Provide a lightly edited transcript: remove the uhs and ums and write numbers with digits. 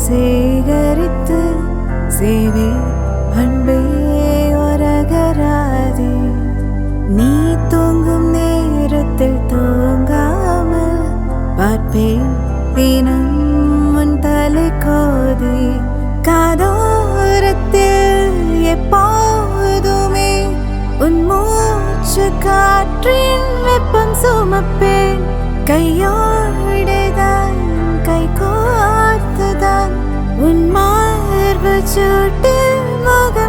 சேகரித்து சேவே அன்பே ஒரகராதே. நீ தூங்கும் நேரத்தில் தூங்காமல் பார்ப்பேன் தினம் உன் தலை கோதி. காதோரத்தில் எப்போதுமே உன் மூச்சு காற்றின் வெப்பம் சுமப்பேன். கையோடுதான் கை கோர்த்துதான் உன் மார்பு சூட்டில் முகம்